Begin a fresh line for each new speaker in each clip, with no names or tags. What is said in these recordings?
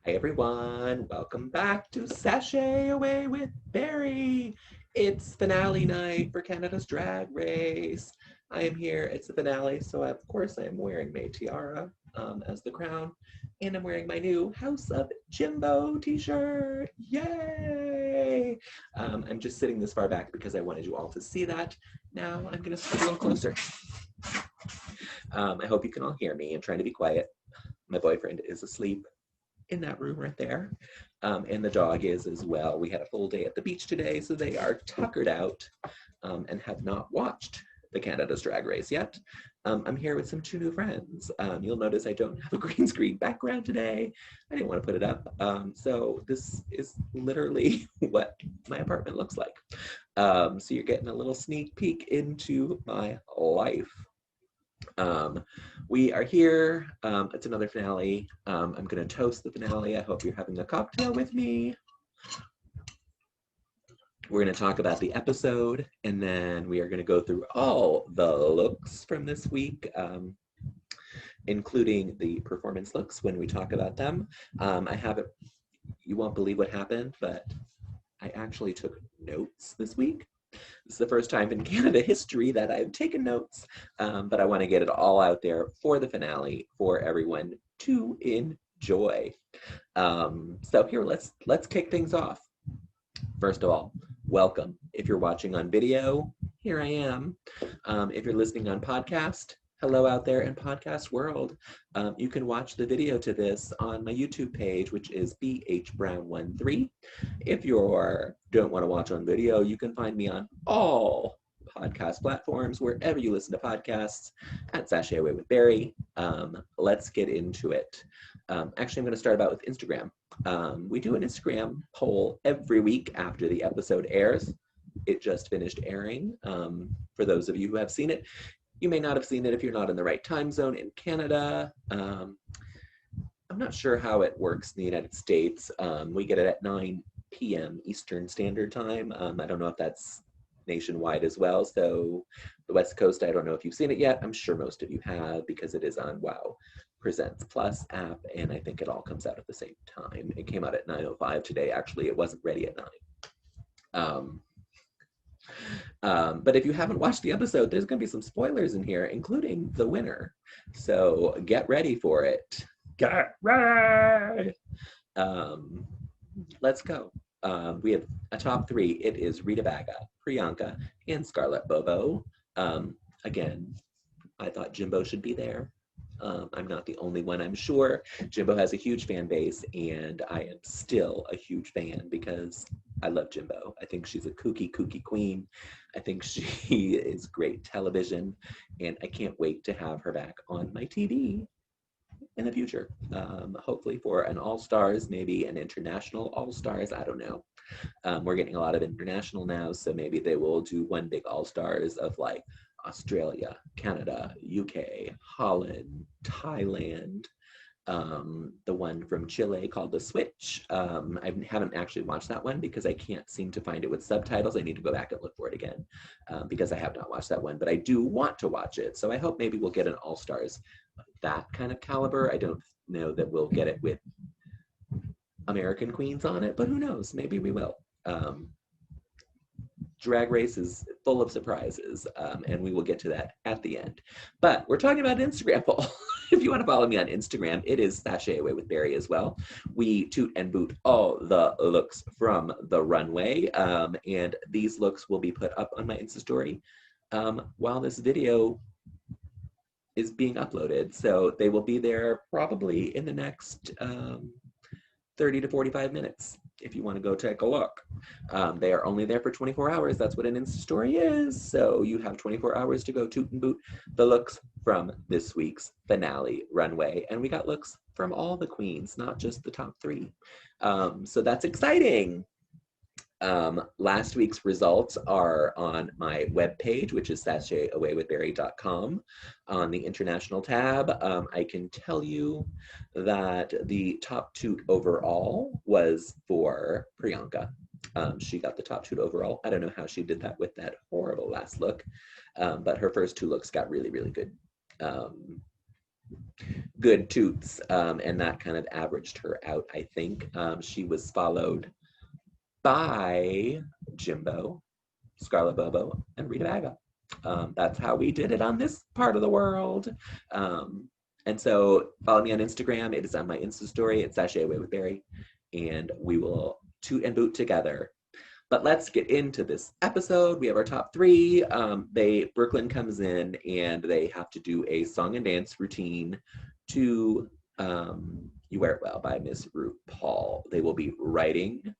Hi everyone, welcome back to Sashay Away with Barry. It's finale night for Canada's Drag Race. I am here, it's the finale, so of course I am wearing my tiara as the crown, and I'm wearing my new House of Jimbo t-shirt. Yay! I'm just sitting this far back because I wanted you all to see that. Now I'm gonna sit a little closer. I hope you can all hear me. I'm trying to be quiet. My boyfriend is asleep in that room right there. And the dog is as well. We had a full day at the beach today, so they are tuckered out and have not watched the Canada's Drag Race yet. I'm here with two new friends. You'll notice I don't have a green screen background today. I didn't want to put it up. So this is literally what my apartment looks like. So you're getting a little sneak peek into my life. We are here. It's another finale. I'm going to toast the finale. I hope you're having a cocktail with me. We're going to talk about the episode, and then we are going to go through all the looks from this week, including the performance looks when we talk about them. I have it, you won't believe what happened, but I actually took notes this week. This is the first time in Canada history that I've taken notes, but I want to get it all out there for the finale for everyone to enjoy. So here, let's kick things off. First of all, welcome. If you're watching on video, here I am. If you're listening on podcast, hello out there in podcast world. You can watch the video to this on my YouTube page, which is bhbrown13. If you don't want to watch on video, you can find me on all podcast platforms, wherever you listen to podcasts, at Sashay Away with Barry. Let's get into it. Actually, I'm going to start out with Instagram. We do an Instagram poll every week after the episode airs. It just finished airing. For those of you who have seen it, you may not have seen it if you're not in the right time zone in Canada. I'm not sure how it works in the United States. We get it at 9 p.m. Eastern Standard Time. I don't know if that's nationwide as well. So the West Coast, I don't know if you've seen it yet. I'm sure most of you have because it is on Wow Presents Plus app, and I think it all comes out at the same time. It came out at 9:05 today. Actually, it wasn't ready at 9. But if you haven't watched the episode, there's going to be some spoilers in here, including the winner. So get ready for it. Get ready. Let's go. We have a top three. It is Rita Baga, Priyanka, and Scarlett BoBo. Again, I thought Jimbo should be there. I'm not the only one, I'm sure. Jimbo has a huge fan base, and I am still a huge fan because I love Jimbo. I think she's a kooky queen. I think she is great television, and I can't wait to have her back on my TV in the future. Hopefully for an All-Stars, maybe an international All-Stars, I don't know. We're getting a lot of international now, so maybe they will do one big All-Stars of like Australia, Canada, UK, Holland, Thailand, the one from Chile called The Switch. I haven't actually watched that one because I can't seem to find it with subtitles. I need to go back and look for it again because I have not watched that one, but I do want to watch it. So I hope maybe we'll get an All-Stars that kind of caliber. I don't know that we'll get it with American queens on it, but who knows? Maybe we will. Drag Race is full of surprises, and we will get to that at the end. But we're talking about an Instagram poll. If you want to follow me on Instagram, it is Sashay Away with Barry as well. We toot and boot all the looks from the runway, and these looks will be put up on my Insta story while this video is being uploaded. So they will be there probably in the next 30 to 45 minutes if you want to go take a look. They are only there for 24 hours. That's what an Insta story is. So you have 24 hours to go toot and boot the looks from this week's finale runway. And we got looks from all the queens, not just the top three. So that's exciting. Last week's results are on my webpage, which is sashayawaywithbarry.com. On the international tab, I can tell you that the top toot overall was for Priyanka. She got the top toot overall. I don't know how she did that with that horrible last look, but her first two looks got really, really good good toots, and that kind of averaged her out, I think. She was followed by Jimbo, Scarlett BoBo, and Rita Baga. That's how we did it on this part of the world. And so follow me on Instagram. It is on my Insta story. It's Sashay Away with Barry. And we will toot and boot together. But let's get into this episode. We have our top three. Brooklyn comes in and they have to do a song and dance routine to You Wear It Well by Miss RuPaul. They will be writing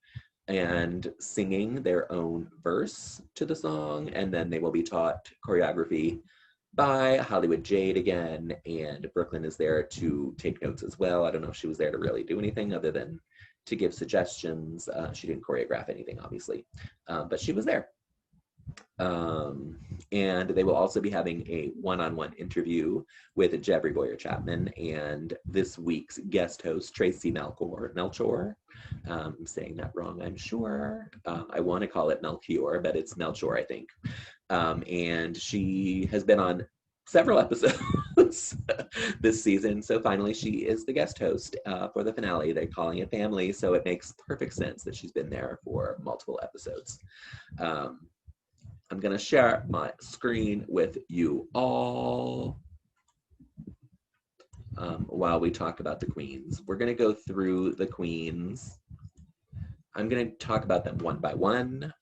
and singing their own verse to the song, and then they will be taught choreography by Hollywood Jade again, and Brooklyn is there to take notes as well. I don't know if she was there to really do anything other than to give suggestions. She didn't choreograph anything, obviously, but she was there. And they will also be having a one-on-one interview with Jeffrey Boyer Chapman and this week's guest host, Tracy Melchor. I'm saying that wrong, I'm sure. I want to call it Melchior, but it's Melchor, I think. And she has been on several episodes this season. So finally, she is the guest host for the finale. They're calling it family, so it makes perfect sense that she's been there for multiple episodes. I'm going to share my screen with you all while we talk about the queens. We're going to go through the queens. I'm going to talk about them one by one,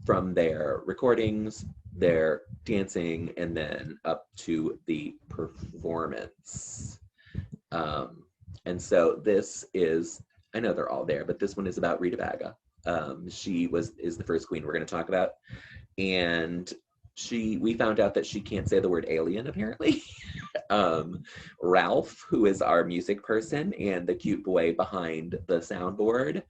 from their recordings, their dancing, and then up to the performance. And so this is, I know they're all there, but this one is about Rita Baga. She is the first queen we're going to talk about, and we found out that she can't say the word alien, apparently. Ralph, who is our music person and the cute boy behind the soundboard,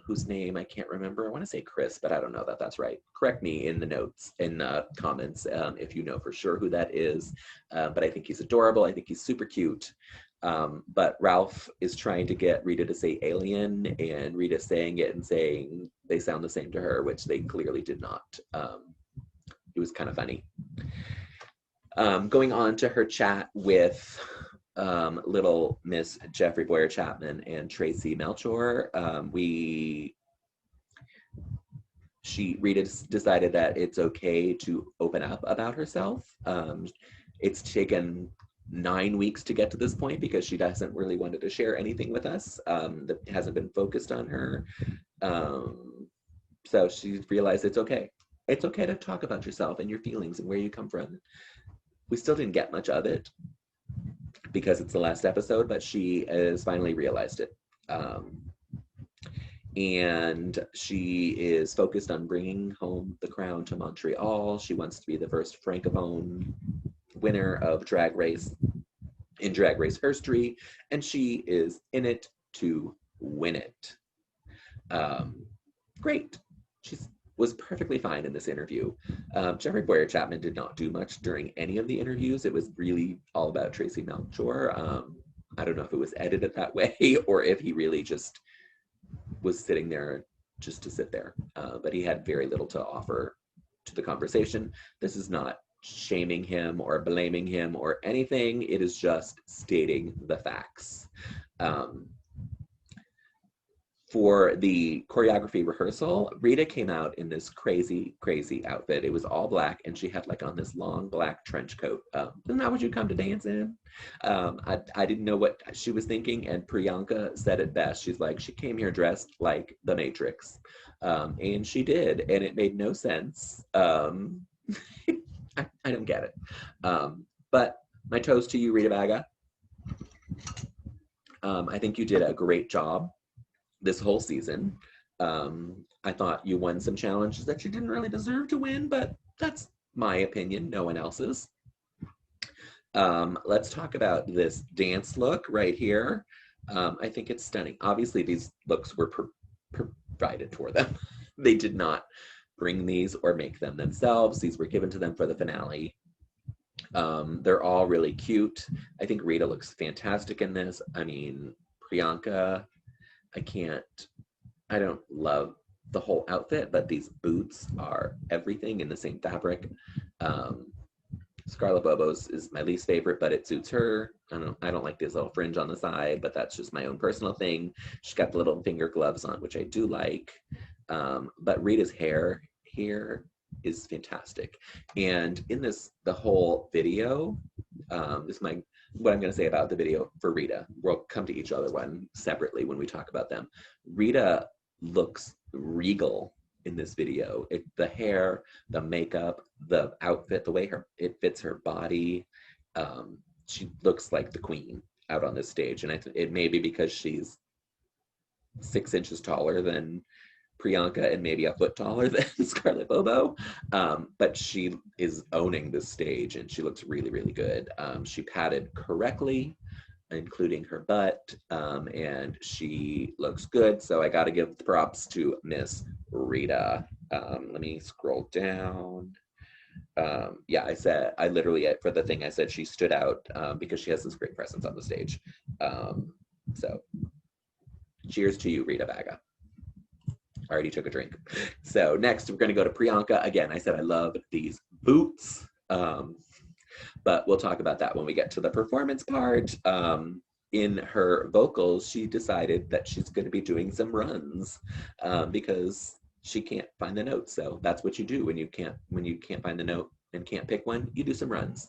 whose name I can't remember. I want to say Chris, but I don't know that that's right. Correct me in the notes, in the comments, if you know for sure who that is. But I think he's adorable. I think he's super cute. But Ralph is trying to get Rita to say alien, and Rita saying it and saying they sound the same to her, which they clearly did not. It was kind of funny. Going on to her chat with little Miss Jeffrey Boyer Chapman and Tracy Melchor, Rita decided that it's okay to open up about herself. It's taken 9 weeks to get to this point because she doesn't really wanted to share anything with us that hasn't been focused on her. So she realized it's okay. It's okay to talk about yourself and your feelings and where you come from. We still didn't get much of it because it's the last episode, but she has finally realized it. And she is focused on bringing home the crown to Montreal. She wants to be the first Francophone winner of Drag Race in Drag Race history, and she is in it to win it. Great. She was perfectly fine in this interview. Jeffrey Boyer Chapman did not do much during any of the interviews. It was really all about Tracy Melchor. I don't know if it was edited that way or if he really just was sitting there just to sit there. But he had very little to offer to the conversation. This is not shaming him or blaming him or anything. It is just stating the facts. For the choreography rehearsal, Rita came out in this crazy, crazy outfit. It was all black, and she had like on this long black trench coat. Isn't that what you come to dance in? I didn't know what she was thinking, and Priyanka said it best. She's like, she came here dressed like the Matrix. And she did, and it made no sense. I don't get it. But my toast to you, Rita Baga. I think you did a great job this whole season. I thought you won some challenges that you didn't really deserve to win, but that's my opinion, no one else's. Let's talk about this dance look right here. I think it's stunning. Obviously, these looks were provided for them. They did not bring these or make them themselves. These were given to them for the finale. They're all really cute. I think Rita looks fantastic in this. I mean, Priyanka, I don't love the whole outfit, but these boots are everything in the same fabric. Scarlett BoBo's is my least favorite, but it suits her. I don't like this little fringe on the side, but that's just my own personal thing. She's got the little finger gloves on, which I do like. But Rita's hair here is fantastic. And in the whole video, this is what I'm going to say about the video for Rita. We'll come to each other one separately when we talk about them. Rita looks regal in this video. The hair, the makeup, the outfit, the way it fits her body. She looks like the queen out on this stage. And it may be because she's 6 inches taller than Priyanka and maybe a foot taller than Scarlett BoBo, but she is owning the stage and she looks really, really good. She padded correctly, including her butt, and she looks good. So I got to give the props to Miss Rita. Let me scroll down. Yeah, I literally, for the thing I said, she stood out because she has this great presence on the stage. So cheers to you, Rita Baga. I already took a drink. So next, we're going to go to Priyanka. Again, I said I love these boots, but we'll talk about that when we get to the performance part. In her vocals, she decided that she's going to be doing some runs because she can't find the notes. So that's what you do when you can't find the note and can't pick one, you do some runs.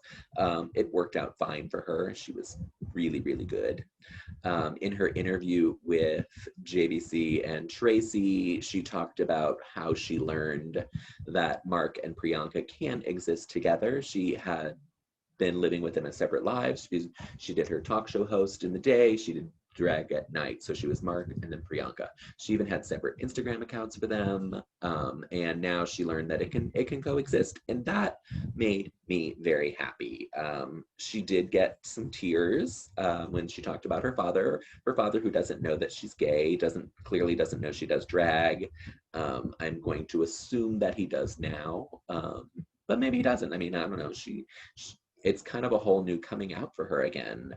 It worked out fine for her. She was really, really good. In her interview with JVC and Tracy, she talked about how she learned that Mark and Priyanka can exist together. She had been living with them in separate lives. She did her talk show host in the day. She did drag at night. So she was Mark and then Priyanka. She even had separate Instagram accounts for them. And now she learned that it can coexist. And that made me very happy. She did get some tears when she talked about her father who doesn't know that she's gay, clearly doesn't know she does drag. I'm going to assume that he does now, but maybe he doesn't. I mean, I don't know. It's kind of a whole new coming out for her again,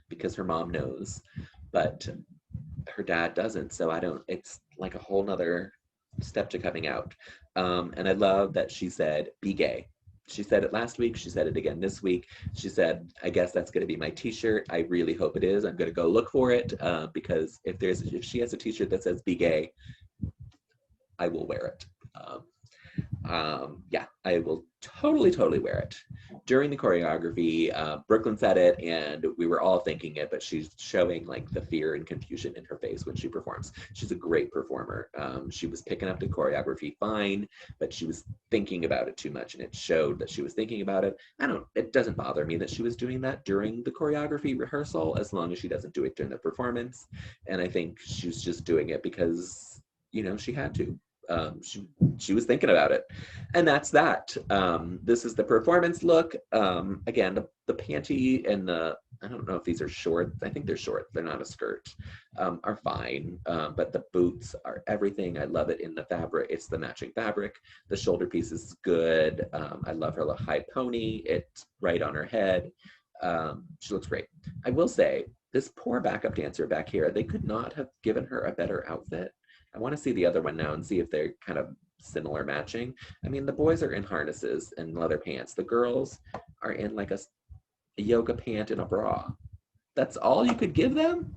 because her mom knows, but her dad doesn't. So it's like a whole nother step to coming out. And I love that she said, be gay. She said it last week. She said it again this week. She said, I guess that's going to be my t-shirt. I really hope it is. I'm going to go look for it because if she has a t-shirt that says be gay, I will wear it. Yeah, I will totally wear it. During the choreography, Brooklyn said it and we were all thinking it, but she's showing like the fear and confusion in her face when she performs. She's a great performer. She was picking up the choreography fine, but she was thinking about it too much and it showed that she was thinking about it. It doesn't bother me that she was doing that during the choreography rehearsal, as long as she doesn't do it during the performance. And I think she was just doing it because, she had to. She was thinking about it, and that's that. This is the performance look. Again, the panty and I don't know if these are shorts. I think they're short. They're not a skirt. Are fine, but the boots are everything. I love it in the fabric. It's the matching fabric. The shoulder piece is good. I love her little high pony. It's right on her head. She looks great. I will say, this poor backup dancer back here, they could not have given her a better outfit. I want to see the other one now and see if they're kind of similar matching. I mean, the boys are in harnesses and leather pants. The girls are in like a yoga pant and a bra. That's all you could give them?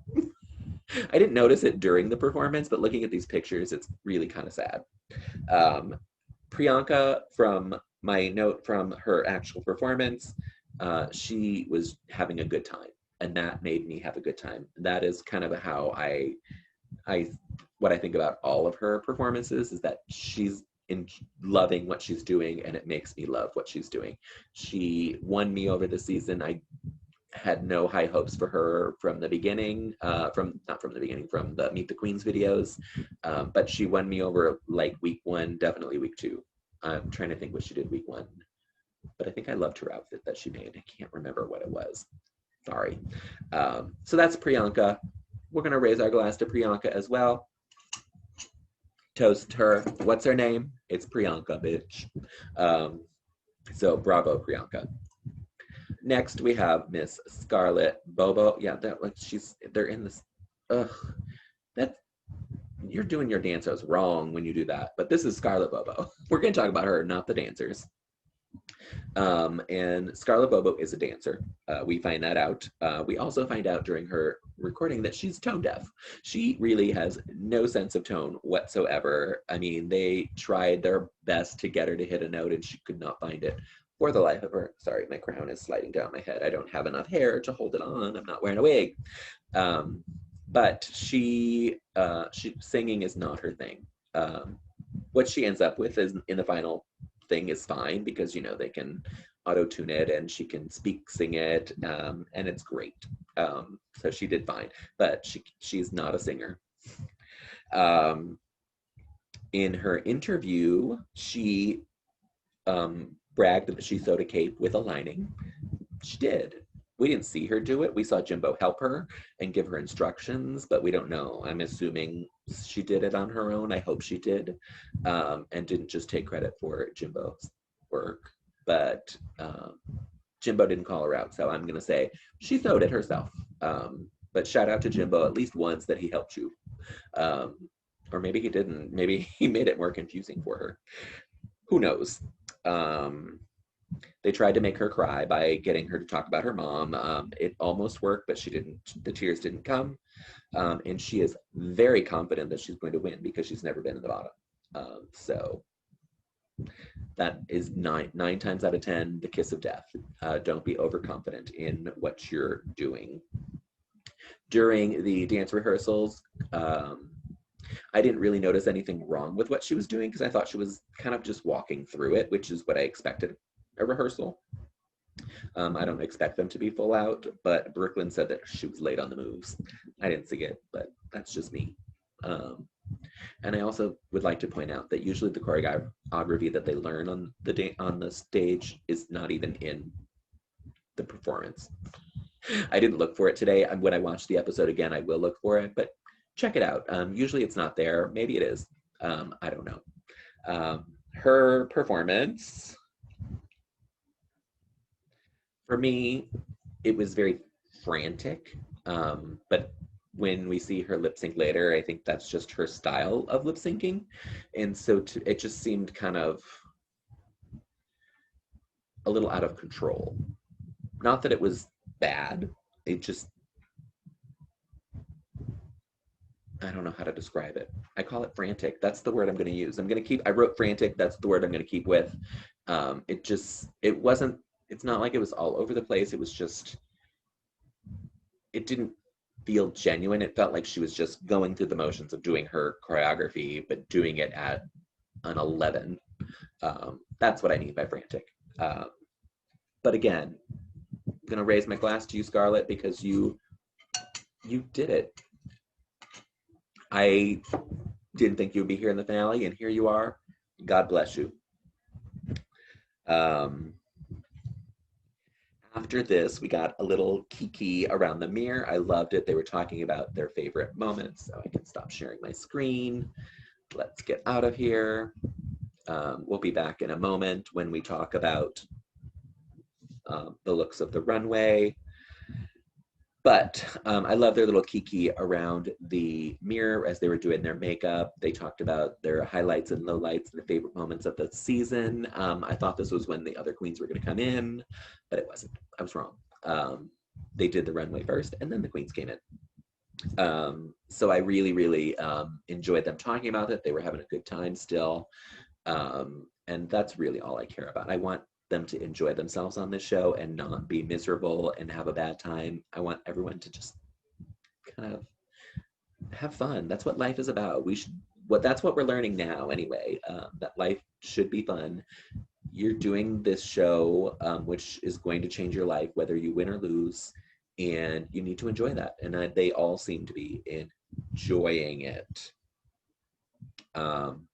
I didn't notice it during the performance, but looking at these pictures, it's really kind of sad. Priyanka, from my note from her actual performance, she was having a good time, and that made me have a good time. That is kind of how what I think about all of her performances is that she's loving what she's doing, and it makes me love what she's doing. She won me over this season. I had no high hopes for her from the beginning, from the Meet the Queens videos, but she won me over like week 1, definitely week 2. I'm trying to think what she did week 1, but I think I loved her outfit that she made. I can't remember what it was. Sorry. So that's Priyanka. We're going to raise our glass to Priyanka as well. Toast her. What's her name? It's Priyanka, bitch. So bravo, Priyanka. Next, we have Miss Scarlett BoBo. Yeah, they're in this. Ugh, you're doing your dancers wrong when you do that. But this is Scarlett BoBo. We're going to talk about her, not the dancers. And Scarlett BoBo is a dancer. We find that out. We also find out during her recording that she's tone deaf. She really has no sense of tone whatsoever. I mean, they tried their best to get her to hit a note and she could not find it for the life of her. Sorry, my crown is sliding down my head. I don't have enough hair to hold it on. I'm not wearing a wig. Um, but she singing is not her thing. What she ends up with is in the final thing is fine because they can auto tune it and she can sing it, and it's great. So she did fine, but she's not a singer. Um, in her interview, she bragged that she sewed a cape with a lining. She did. We didn't see her do it. We saw Jimbo help her and give her instructions, but we don't know. I'm assuming she did it on her own. I hope she did, and didn't just take credit for Jimbo's work. But Jimbo didn't call her out, so I'm gonna say she sewed it herself. But shout out to Jimbo at least once that he helped you, or maybe he didn't. Maybe he made it more confusing for her. Who knows? They tried to make her cry by getting her to talk about her mom. It almost worked, but she didn't. The tears didn't come, and she is very confident that she's going to win because she's never been in the bottom. So that is nine times out of 10 the kiss of death. Don't be overconfident in what you're doing. During the dance rehearsals, I didn't really notice anything wrong with what she was doing because I thought she was kind of just walking through it, which is what I expected a rehearsal. I don't expect them to be full out, but Brooklyn said that she was late on the moves. I didn't see it, but that's just me. And I also would like to point out that usually the choreography that they learn on the stage is not even in the performance. I didn't look for it today. When I watch the episode again, I will look for it, but check it out. Usually it's not there. Maybe it is. I don't know. Her performance, for me, it was very frantic. But when we see her lip sync later, I think that's just her style of lip syncing. And so it just seemed kind of a little out of control. Not that it was bad. It just, I don't know how to describe it. I call it frantic. That's the word I'm going to use. I wrote frantic. That's the word I'm going to keep with. It wasn't, it's not like it was all over the place. It was just, it didn't feel genuine. It felt like she was just going through the motions of doing her choreography, but doing it at an 11. That's what I mean by frantic. But again, I'm going to raise my glass to you, Scarlett, because you did it. I didn't think you would be here in the finale, and here you are. God bless you. After this, we got a little kiki around the mirror. I loved it. They were talking about their favorite moments, so I can stop sharing my screen. Let's get out of here. We'll be back in a moment when we talk about the looks of the runway. But I love their little kiki around the mirror as they were doing their makeup. They talked about their highlights and lowlights, their favorite moments of the season. I thought this was when the other queens were going to come in, but it wasn't. I was wrong. They did the runway first, and then the queens came in. So I really, really enjoyed them talking about it. They were having a good time still. And that's really all I care about. I want them to enjoy themselves on this show and not be miserable and have a bad time. I want everyone to just kind of have fun. That's what life is about. That's what we're learning now anyway, that life should be fun. You're doing this show, which is going to change your life, whether you win or lose, and you need to enjoy that. And they all seem to be enjoying it. From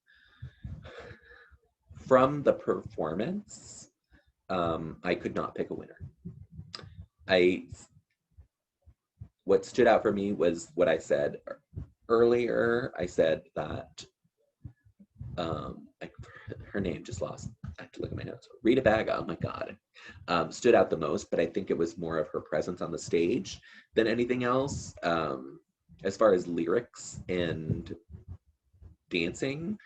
the performance, I could not pick a winner. What stood out for me was what I said earlier. I said that her name just lost. I have to look at my notes. Rita Baga, oh my God, stood out the most, but I think it was more of her presence on the stage than anything else. As far as lyrics and dancing,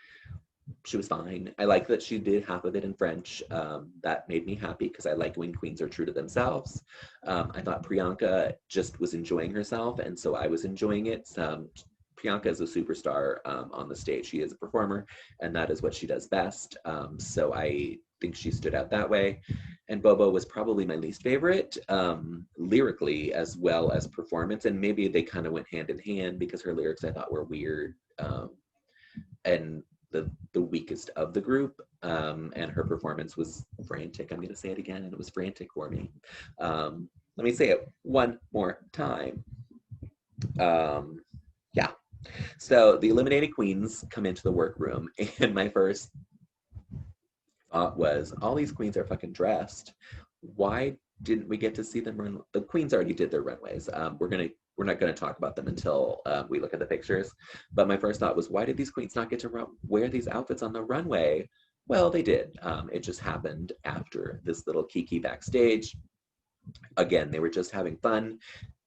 she was fine. I like that she did half of it in French. That made me happy because I like when queens are true to themselves. I thought Priyanka just was enjoying herself, and so I was enjoying it. Priyanka is a superstar on the stage. She is a performer, and that is what she does best. So I think she stood out that way. And Bobo was probably my least favorite, lyrically as well as performance. And maybe they kind of went hand in hand because her lyrics I thought were weird. And the weakest of the group, and her performance was frantic. I'm going to say it again, and it was frantic for me. Let me say it one more time. Yeah. So the eliminated queens come into the workroom, and my first thought was, all these queens are fucking dressed. Why didn't we get to see them run? The queens already did their runways. We're not going to talk about them until we look at the pictures. But my first thought was, why did these queens not get to wear these outfits on the runway? Well, they did. It just happened after this little kiki backstage. Again, they were just having fun.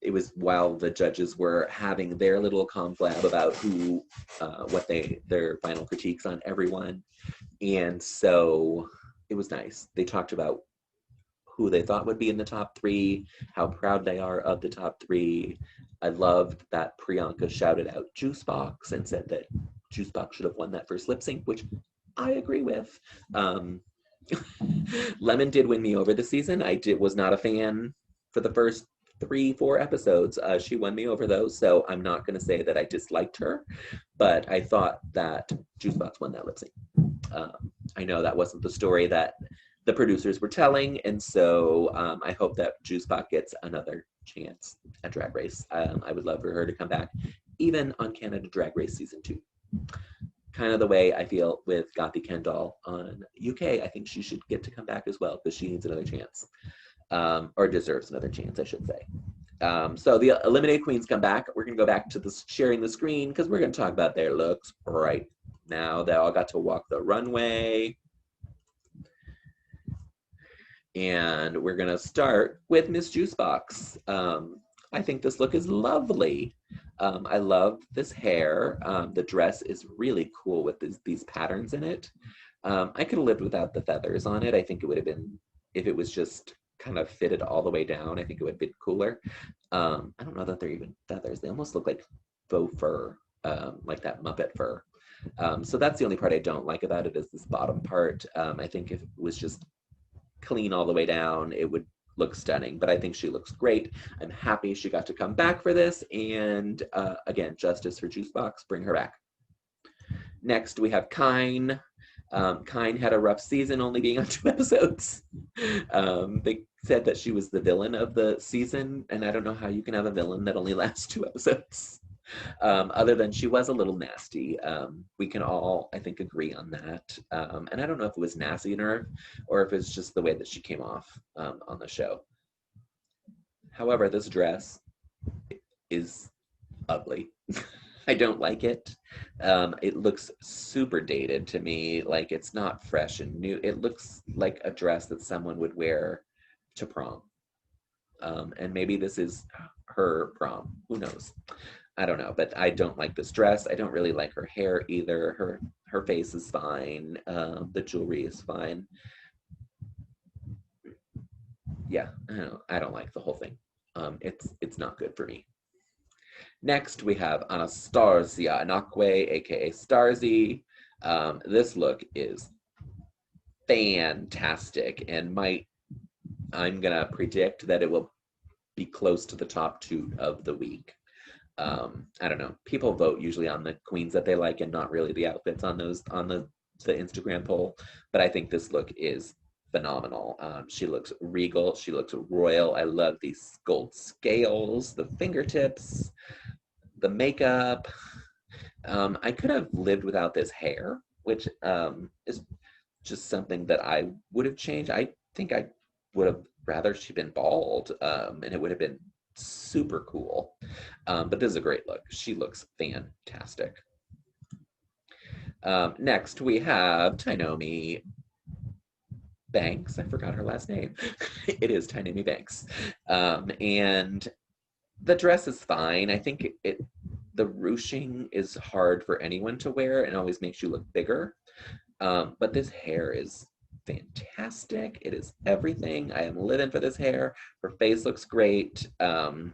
It was while the judges were having their little conflab about their final critiques on everyone. And so it was nice. They talked about who they thought would be in the top 3, how proud they are of the top 3. I loved that Priyanka shouted out Juicebox and said that Juicebox should have won that first lip sync, which I agree with. Lemon did win me over this season. Was not a fan for the first 3-4 episodes. She won me over those, so I'm not going to say that I disliked her, but I thought that Juicebox won that lip sync. I know that wasn't the story that the producers were telling, and so I hope that Juicebox gets another chance at Drag Race. I would love for her to come back, even on Canada Drag Race Season 2. Kind of the way I feel with Gothi Kendall on UK. I think she should get to come back as well because she needs another chance, or deserves another chance, I should say. So the eliminated queens come back. We're going to go back to sharing the screen because we're going to talk about their looks right now. They all got to walk the runway. And we're going to start with Miss Juicebox. I think this look is lovely. I love this hair. The dress is really cool with these patterns in it. I could have lived without the feathers on it. I think it would have been, if it was just kind of fitted all the way down, I think it would have been cooler. I don't know that they're even feathers. They almost look like faux fur, like that Muppet fur. So that's the only part I don't like about it, is this bottom part. I think if it was just clean all the way down, it would look stunning, but I think she looks great. I'm happy she got to come back for this, and again, justice for Juicebox, bring her back. Next, we have Kyne. Kyne had a rough season, only being on 2 episodes. They said that she was the villain of the season, and I don't know how you can have a villain that only lasts 2 episodes. Other than she was a little nasty. We can all, I think, agree on that. And I don't know if it was nasty in her or if it's just the way that she came off on the show. However, this dress is ugly. I don't like it. It looks super dated to me. Like, it's not fresh and new. It looks like a dress that someone would wear to prom. And maybe this is her prom. Who knows? I don't know, but I don't like this dress. I don't really like her hair either. Her face is fine. The jewelry is fine. Yeah, I don't like the whole thing. It's not good for me. Next, we have Anastasia Anakwe, aka Starzy. This look is fantastic, and I'm gonna predict that it will be close to the top 2 of the week. I don't know. People vote usually on the queens that they like and not really the outfits on the Instagram poll. But I think this look is phenomenal. She looks regal. She looks royal. I love these gold scales, the fingertips, the makeup. I could have lived without this hair, which is just something that I would have changed. I think I would have rather she been bald, and it would have been super cool. But this is a great look. She looks fantastic. Next, we have Tynomi Banks. I forgot her last name. It is Tynomi Banks. And the dress is fine. I think the ruching is hard for anyone to wear and always makes you look bigger. But this hair is fantastic. It is everything. I am living for this hair. Her face looks great. The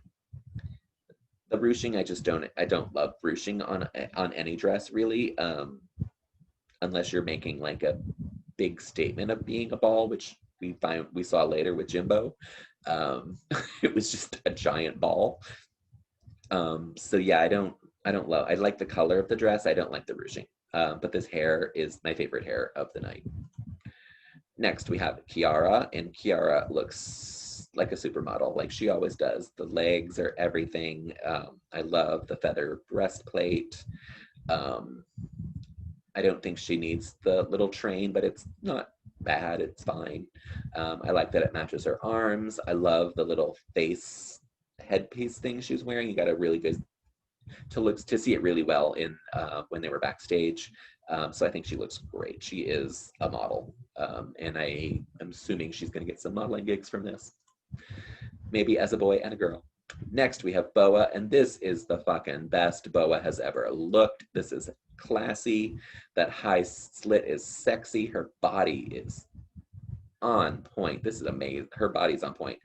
ruching, I don't love ruching on any dress really, unless you're making like a big statement of being a ball, which we saw later with Jimbo. It was just a giant ball. So yeah, I like the color of the dress. I don't like the ruching. But this hair is my favorite hair of the night. Next, we have Kiara, and Kiara looks like a supermodel, like she always does. The legs are everything. I love the feather breastplate. I don't think she needs the little train, but it's not bad. It's fine. I like that it matches her arms. I love the little face headpiece thing she's wearing. You got a really good to see it really well in when they were backstage. So I think she looks great. She is a model, and I am assuming she's going to get some modeling gigs from this, maybe as a boy and a girl. Next, we have Boa, and this is the fucking best Boa has ever looked. This is classy. That high slit is sexy. Her body is on point. This is amazing. Her body's on point.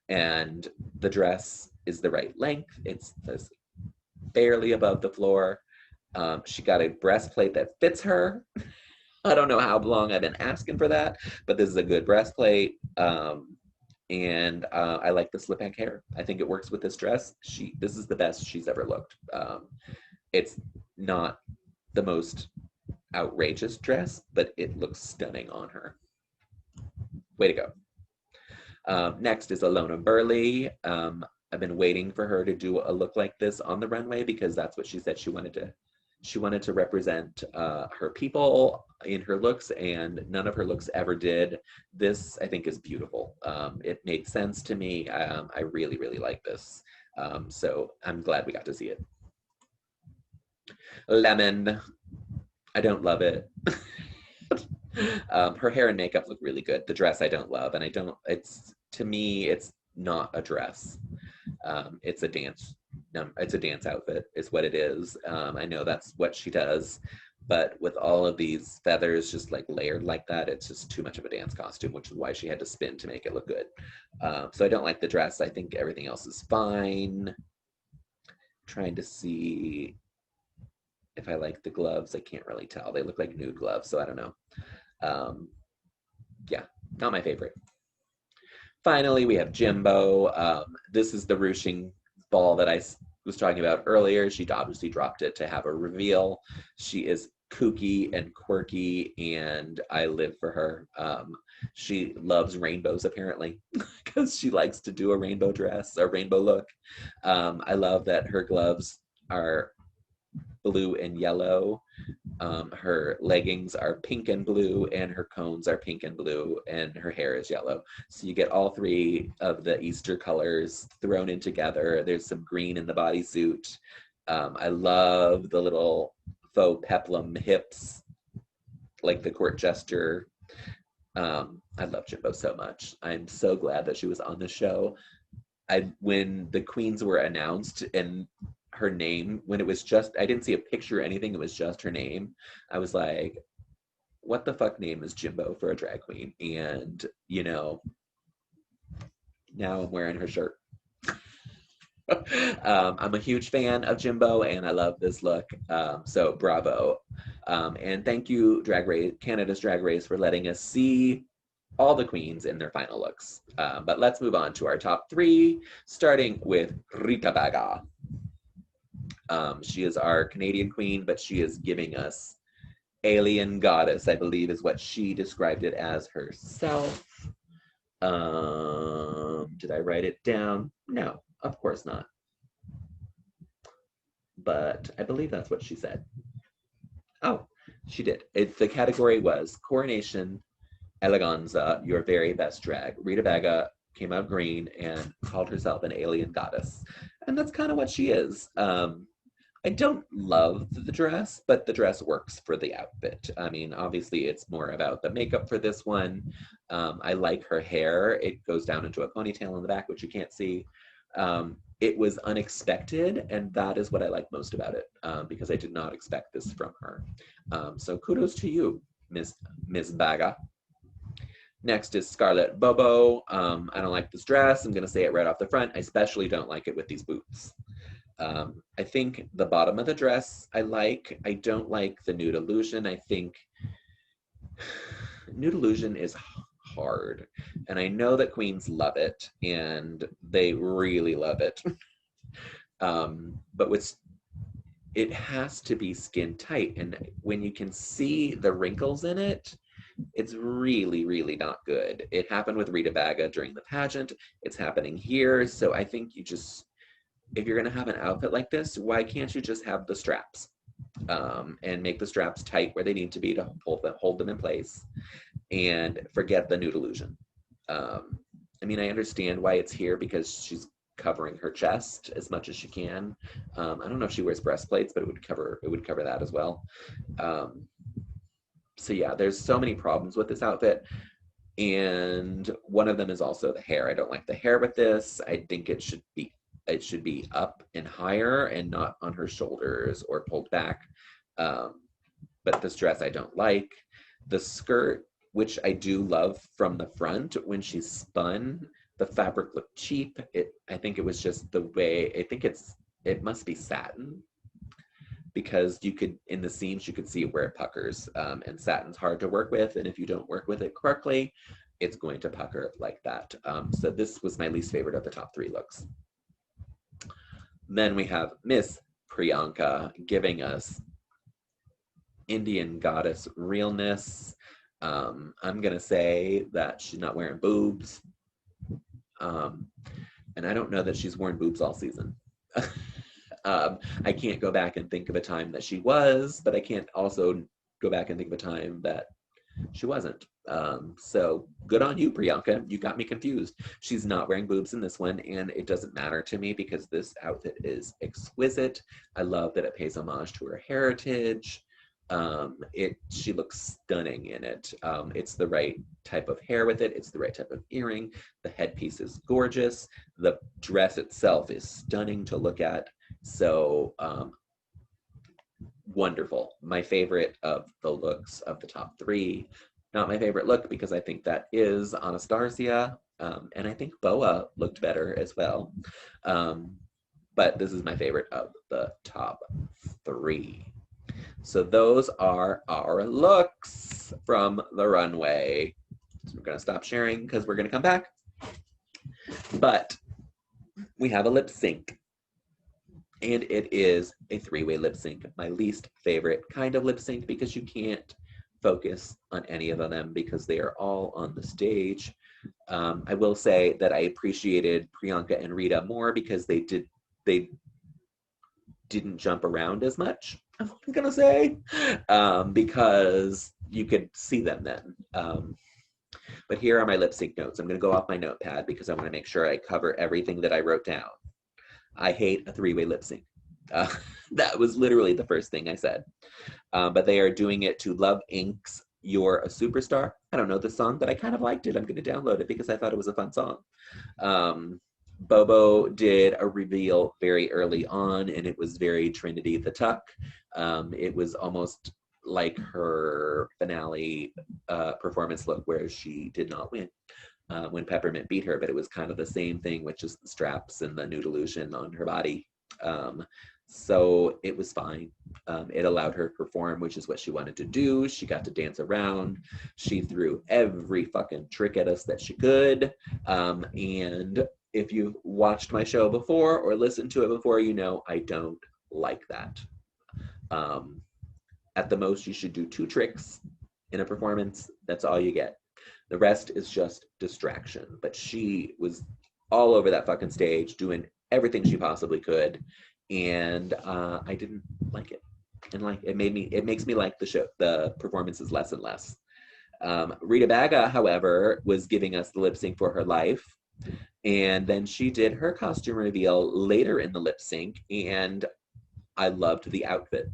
And the dress is the right length. It's barely above the floor. She got a breastplate that fits her. I don't know how long I've been asking for that, but this is a good breastplate. And I like the slip back hair. I think it works with this dress. This is the best she's ever looked. It's not the most outrageous dress, but it looks stunning on her. Way to go. Next is Alona Burley. I've been waiting for her to do a look like this on the runway because that's what she said she wanted to. She wanted to represent her people in her looks, and none of her looks ever did. This, I think, is beautiful. It made sense to me. I really, really like this. So I'm glad we got to see it. Lemon. I don't love it. Her hair and makeup look really good. The dress I don't love, and to me, it's not a dress. It's a dance. It's a dance outfit is what it is. I know that's what she does, but with all of these feathers just like layered like that, it's just too much of a dance costume, which is why she had to spin to make it look good. So I don't like the dress. I think everything else is fine. Trying to see if I like the gloves. I can't really tell. They look like nude gloves, so I don't know. Yeah, not my favorite. Finally, we have Jimbo. This is the ruching ball that I was talking about earlier. She obviously dropped it to have a reveal. She is kooky and quirky, and I live for her. She loves rainbows, apparently, because she likes to do a rainbow dress, a rainbow look. I love that her gloves are blue and yellow. Her leggings are pink and blue, and her cones are pink and blue, and her hair is yellow. So you get all three of the Easter colors thrown in together. There's some green in the bodysuit. I love the little faux peplum hips, like the court jester. I love Jimbo so much. I'm so glad that she was on the show. When the queens were announced and her name, when it was just, I didn't see a picture or anything, it was just her name. I was like, what the fuck name is Jimbo for a drag queen? And, you know, now I'm wearing her shirt. I'm a huge fan of Jimbo and I love this look. So bravo. And thank you, Canada's Drag Race, for letting us see all the queens in their final looks. But let's move on to our top three, starting with Rita Baga. She is our Canadian queen, but she is giving us alien goddess, I believe is what she described it as herself. Did I write it down? No, of course not. But I believe that's what she said. Oh, she did. The category was Coronation Eleganza, your very best drag. Rita Baga came out green and called herself an alien goddess. And that's kind of what she is. I don't love the dress, but the dress works for the outfit. I mean, obviously it's more about the makeup for this one. I like her hair. It goes down into a ponytail in the back, which you can't see. It was unexpected, and that is what I like most about it, because I did not expect this from her. So kudos to you, Miss Baga. Next is Scarlett BoBo. I don't like this dress. I'm gonna say it right off the front. I especially don't like it with these boots. I think the bottom of the dress I like. I don't like the nude illusion. I think nude illusion is hard, and I know that queens love it, and they really love it. But it has to be skin tight, and when you can see the wrinkles in it, it's really, really not good. It happened with Rita Baga during the pageant. It's happening here. So I think you just, if you're gonna have an outfit like this, why can't you just have the straps, and make the straps tight where they need to be to hold them in place, and forget the nude illusion. I mean, I understand why it's here because she's covering her chest as much as she can. I don't know if she wears breastplates, but it would cover that as well. So yeah, there's so many problems with this outfit. And one of them is also the hair. I don't like the hair with this. I think it should be up and higher and not on her shoulders or pulled back. But this dress I don't like. The skirt, which I do love from the front, when she's spun, the fabric looked cheap. I think it was just the way, it must be satin, because you could, in the seams, you could see where it puckers, and satin's hard to work with, and if you don't work with it correctly, it's going to pucker like that. So this was my least favorite of the top 3 looks. Then we have Miss Priyanka giving us Indian goddess realness. I'm gonna say that she's not wearing boobs. And I don't know that she's worn boobs all season. I can't go back and think of a time that she was, but I can't also go back and think of a time that she wasn't. So good on you, Priyanka. You got me confused. She's not wearing boobs in this one, and it doesn't matter to me because this outfit is exquisite. I love that it pays homage to her heritage. She looks stunning in it. It's the right type of hair with it. It's the right type of earring. The headpiece is gorgeous. The dress itself is stunning to look at. So wonderful. My favorite of the looks of the top 3. Not my favorite look because I think that is Anastasia. And I think Boa looked better as well. But this is my favorite of the top 3. So those are our looks from the runway. So we're gonna stop sharing because we're gonna come back. But we have a lip sync. And it is a 3-way lip sync. My least favorite kind of lip sync because you can't focus on any of them because they are all on the stage. I will say that I appreciated Priyanka and Rita more because they didn't jump around as much, I'm gonna say, because you could see them then. But here are my lip sync notes. I'm gonna go off my notepad because I wanna make sure I cover everything that I wrote down. I hate a 3-way lip sync. That was literally the first thing I said. But they are doing it to Love Inc.'s You're a Superstar. I don't know the song, but I kind of liked it. I'm gonna download it because I thought it was a fun song. Bobo did a reveal very early on, and it was very Trinity the Tuck. It was almost like her finale performance look where she did not win when Peppermint beat her, but it was kind of the same thing with just the straps and the nude illusion on her body. So it was fine. It allowed her to perform, which is what she wanted to do. She got to dance around. She threw every fucking trick at us that she could. And if you've watched my show before or listened to it before, you know I don't like that. At the most, you should do 2 tricks in a performance. That's all you get. The rest is just distraction. But she was all over that fucking stage doing everything she possibly could. And I didn't like it. And like it makes me like the show, the performances less and less. Rita Baga, however, was giving us the lip sync for her life. And then she did her costume reveal later in the lip sync, and I loved the outfit.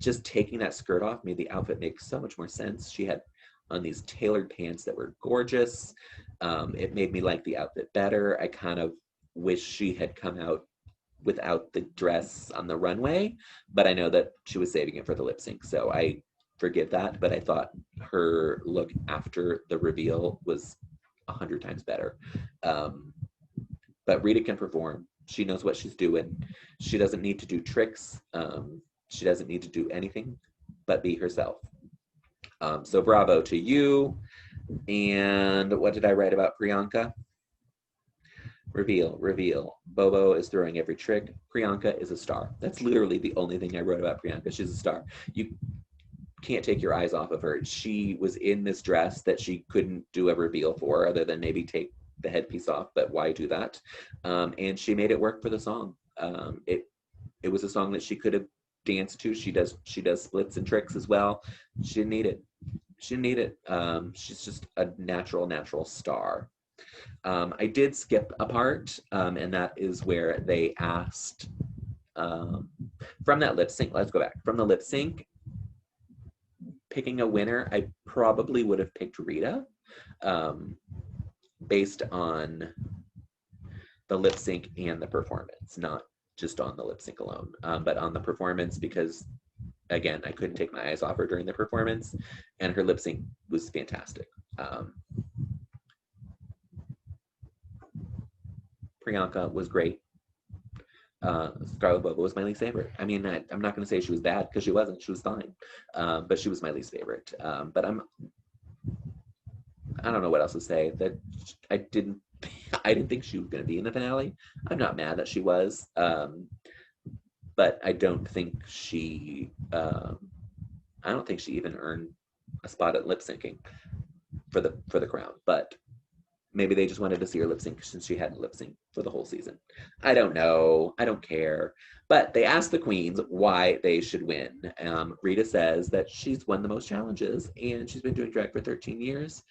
Just taking that skirt off made the outfit make so much more sense. She had on these tailored pants that were gorgeous. It made me like the outfit better. I kind of wish she had come out without the dress on the runway, but I know that she was saving it for the lip sync, so I forgive that. But I thought her look after the reveal was 100 times better. But Rita can perform. She knows what she's doing. She doesn't need to do tricks. She doesn't need to do anything but be herself. So bravo to you. And what did I write about Priyanka? Reveal, reveal. Bobo is throwing every trick. Priyanka is a star. That's literally the only thing I wrote about Priyanka. She's a star. You can't take your eyes off of her. She was in this dress that she couldn't do a reveal for, other than maybe take the headpiece off, but why do that? And she made it work for the song. It was a song that she could have danced to. She does splits and tricks as well. She didn't need it. She didn't need it. She's just a natural star. I did skip a part, and that is where they asked from that lip sync. Let's go back from the lip sync. Picking a winner, I probably would have picked Rita, based on the lip sync and the performance, not just on the lip sync alone, but on the performance, because again, I couldn't take my eyes off her during the performance, and her lip sync was fantastic. Priyanka was great. Scarlett BoBo was my least favorite. I mean, I'm not going to say she was bad, because she wasn't. She was fine, but she was my least favorite. But I don't know what else to say. That I didn't think she was going to be in the finale. I'm not mad that she was, but I don't think she even earned a spot at lip syncing for the crown. But maybe they just wanted to see her lip sync since she hadn't lip synced for the whole season. I don't know. I don't care. But they asked the queens why they should win. Rita says that she's won the most challenges, and she's been doing drag for 13 years,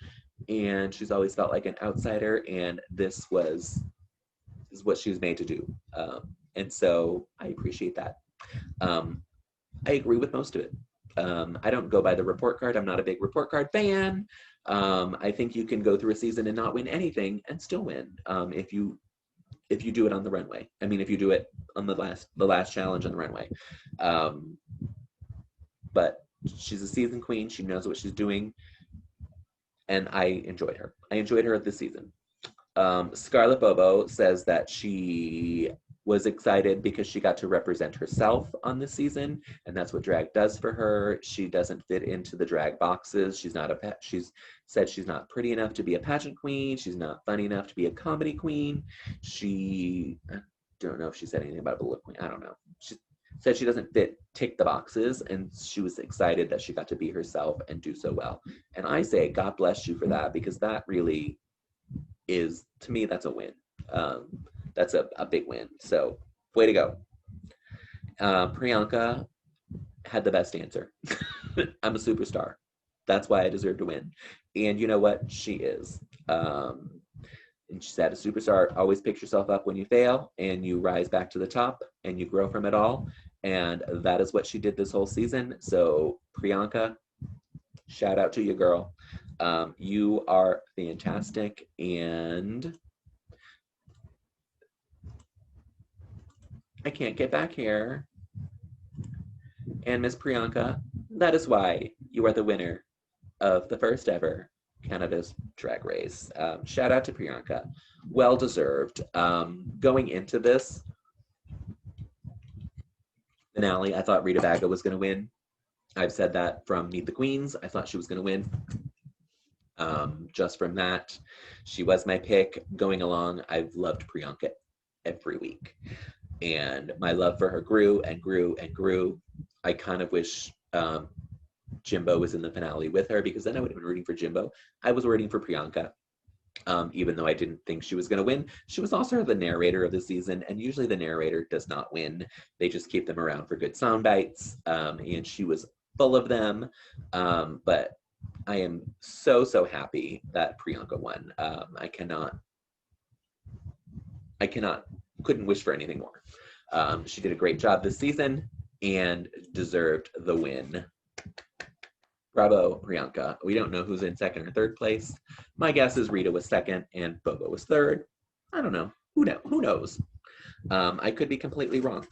and she's always felt like an outsider, and this is what she was made to do. And so I appreciate that. I agree with most of it. I don't go by the report card. I'm not a big report card fan. I think you can go through a season and not win anything and still win, if you do it on the runway. I mean, if you do it on the last challenge on the runway. But she's a season queen. She knows what she's doing, and I enjoyed her. I enjoyed her this season. Scarlett BoBo says that she was excited because she got to represent herself on this season, and that's what drag does for her. She doesn't fit into the drag boxes. She's said she's not pretty enough to be a pageant queen. She's not funny enough to be a comedy queen. I don't know if she said anything about a lip queen. I don't know. She said she doesn't tick the boxes, and she was excited that she got to be herself and do so well. And I say, God bless you for that, because that really is, to me, that's a win. That's a big win. So way to go. Priyanka had the best answer. I'm a superstar. That's why I deserve to win. And you know what? She is. And she said, a superstar always picks yourself up when you fail, and you rise back to the top, and you grow from it all. And that is what she did this whole season. So Priyanka, shout out to you, girl. You are fantastic. And I can't get back here. And Miss Priyanka, that is why you are the winner of the first ever Canada's Drag Race. Shout out to Priyanka. Well deserved. Going into this finale, I thought Rita Baga was going to win. I've said that from Meet the Queens. I thought she was going to win. Just from that, she was my pick. Going along, I've loved Priyanka every week. And my love for her grew and grew and grew. I kind of wish Jimbo was in the finale with her, because then I would have been rooting for Jimbo. I was rooting for Priyanka, even though I didn't think she was going to win. She was also the narrator of the season, and usually the narrator does not win. They just keep them around for good sound bites, and she was full of them. But I am so happy that Priyanka won. Couldn't wish for anything more. She did a great job this season and deserved the win. Bravo, Priyanka. We don't know who's in second or third place. My guess is Rita was second and BoBo was third. I don't know. Who knows? I could be completely wrong.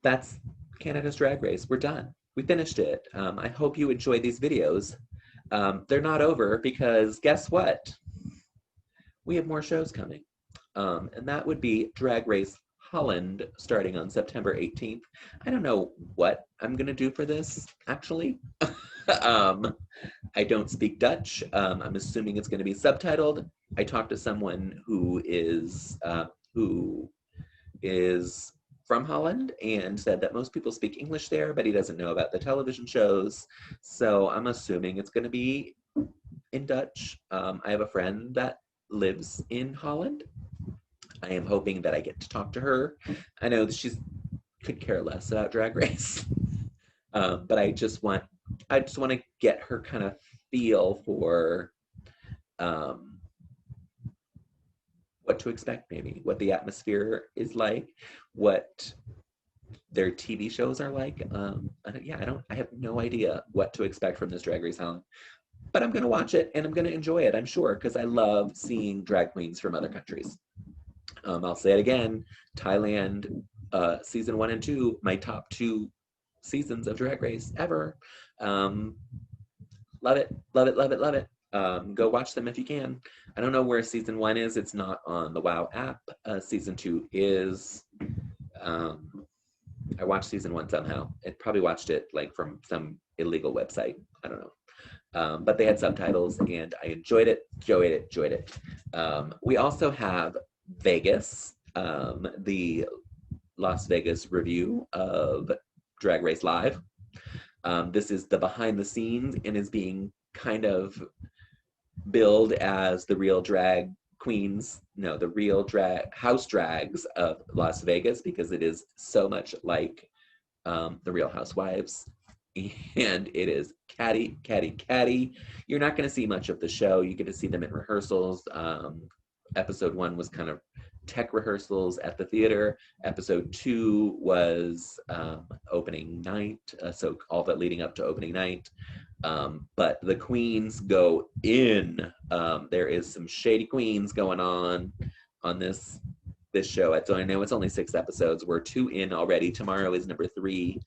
That's Canada's Drag Race. We're done. We finished it. I hope you enjoyed these videos. They're not over because guess what? We have more shows coming. And that would be Drag Race Holland starting on September 18th. I don't know what I'm going to do for this, actually. I don't speak Dutch. I'm assuming it's going to be subtitled. I talked to someone who is from Holland and said that most people speak English there, but he doesn't know about the television shows. So I'm assuming it's going to be in Dutch. I have a friend that lives in Holland. I am hoping that I get to talk to her. I know that she could care less about Drag Race, but I just want to get her kind of feel for what to expect, maybe what the atmosphere is like, what their TV shows are like. I have no idea what to expect from this Drag Race Holland, but I'm gonna watch it and I'm gonna enjoy it, I'm sure, because I love seeing drag queens from other countries. I'll say it again, Thailand, season 1 and 2, my top 2 seasons of Drag Race ever. Love it, love it, love it, love it. Go watch them if you can. I don't know where season 1 is. It's not on the WoW app. Season 2 is. I watched season 1 somehow. I probably watched it like from some illegal website. I don't know. But they had subtitles and I enjoyed it. We also have Vegas, the Las Vegas review of Drag Race Live. This is the behind the scenes and is being kind of billed as the real drag queens, no, the real drag house drags of Las Vegas, because it is so much like the Real Housewives, and it is catty. You're not going to see much of the show. You get to see them in rehearsals. Episode 1 was kind of tech rehearsals at the theater. Episode 2 was opening night, so all that leading up to opening night. But the queens go in. There is some shady queens going on this show. I know it's only 6 episodes. We're 2 in already. Tomorrow is number 3.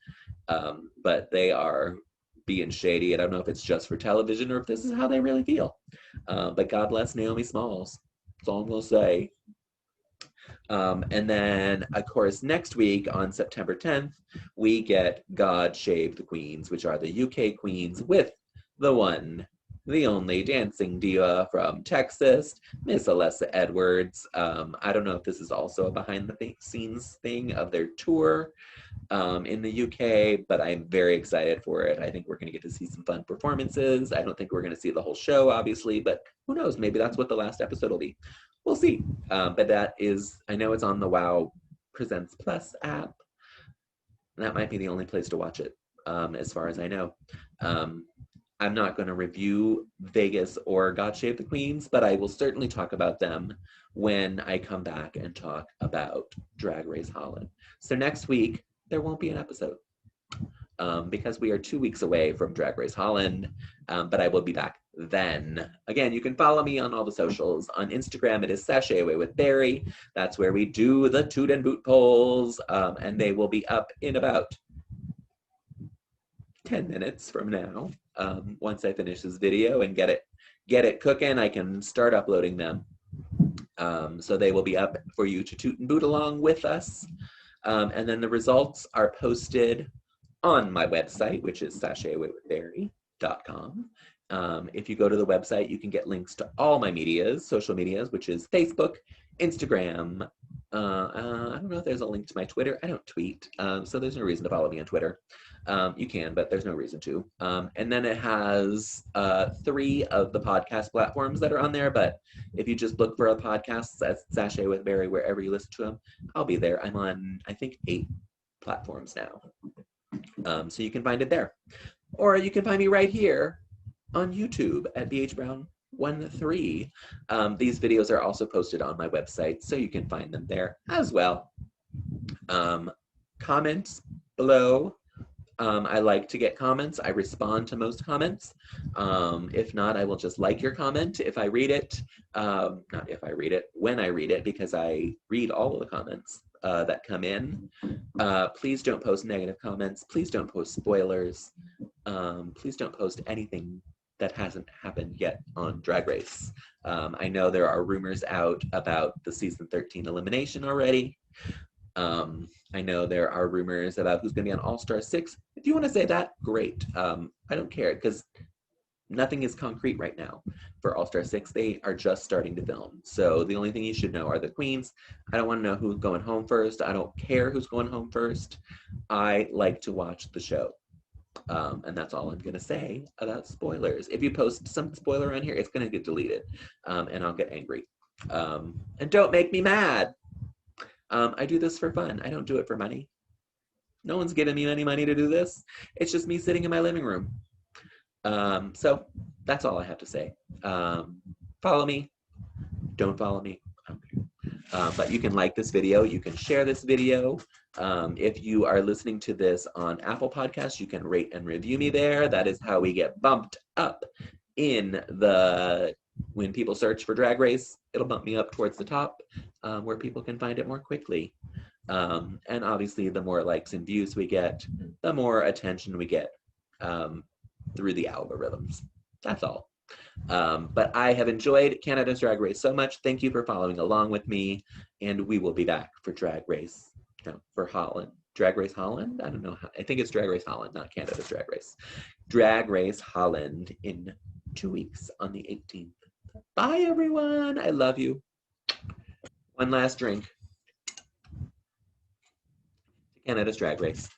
But they are being shady. I don't know if it's just for television or if this is how they really feel. But God bless Naomi Smalls. That's all I'm gonna say. And then, of course, next week on September 10th, we get God Save the Queens, which are the UK queens with the one, the only dancing diva from Texas, Miss Alessa Edwards. I don't know if this is also a behind the scenes thing of their tour in the UK, but I'm very excited for it. I think we're going to get to see some fun performances. I don't think we're going to see the whole show, obviously, but who knows? Maybe that's what the last episode will be. We'll see. But that is, I know it's on the WoW Presents Plus app. That might be the only place to watch it, as far as I know. I'm not going to review Vegas or God Save the Queens, but I will certainly talk about them when I come back and talk about Drag Race Holland. So next week, there won't be an episode because we are 2 weeks away from Drag Race Holland, but I will be back then. Again, you can follow me on all the socials. On Instagram, it is Sashay Away with Barry. That's where we do the toot and boot polls, and they will be up in about 10 minutes from now. Once I finish this video and get it cooking, I can start uploading them. So they will be up for you to toot and boot along with us. And then the results are posted on my website, which is sashayawaywithbarry.com. If you go to the website, you can get links to all my social medias, which is Facebook, Instagram. I don't know if there's a link to my Twitter. I don't tweet, so there's no reason to follow me on Twitter. You can, but there's no reason to. And then it has 3 of the podcast platforms that are on there, but if you just look for a podcast, that's Sashay with Barry, wherever you listen to them, I'll be there. I'm on, I think, 8 platforms now. So you can find it there. Or you can find me right here on YouTube at bhbrown13. These videos are also posted on my website, so you can find them there as well. Comments below. I like to get comments. I respond to most comments. If not, I will just like your comment if I read it. Not if I read it, when I read it, because I read all of the comments that come in. Please don't post negative comments. Please don't post spoilers. Please don't post anything that hasn't happened yet on Drag Race. I know there are rumors out about the season 13 elimination already. I know there are rumors about who's going to be on All-Star 6. If you want to say that, great. I don't care because nothing is concrete right now for All-Star 6. They are just starting to film. So the only thing you should know are the queens. I don't want to know who's going home first. I don't care who's going home first. I like to watch the show. And that's all I'm going to say about spoilers. If you post some spoiler on here, it's going to get deleted and I'll get angry. And don't make me mad. I do this for fun. I don't do it for money. No one's giving me any money to do this. It's just me sitting in my living room. So that's all I have to say. Follow me. Don't follow me. But you can like this video. You can share this video. If you are listening to this on Apple Podcasts, you can rate and review me there. That is how we get bumped up in the, when people search for Drag Race, it'll bump me up towards the top where people can find it more quickly. And obviously the more likes and views we get, the more attention we get through the algorithms. That's all. But I have enjoyed Canada's Drag Race so much. Thank you for following along with me. And we will be back for Drag Race, no, for Holland. Drag Race Holland? I don't know. I think it's Drag Race Holland, not Canada's Drag Race. Drag Race Holland in 2 weeks on the 18th. Bye, everyone. I love you. One last drink. Canada's Drag Race.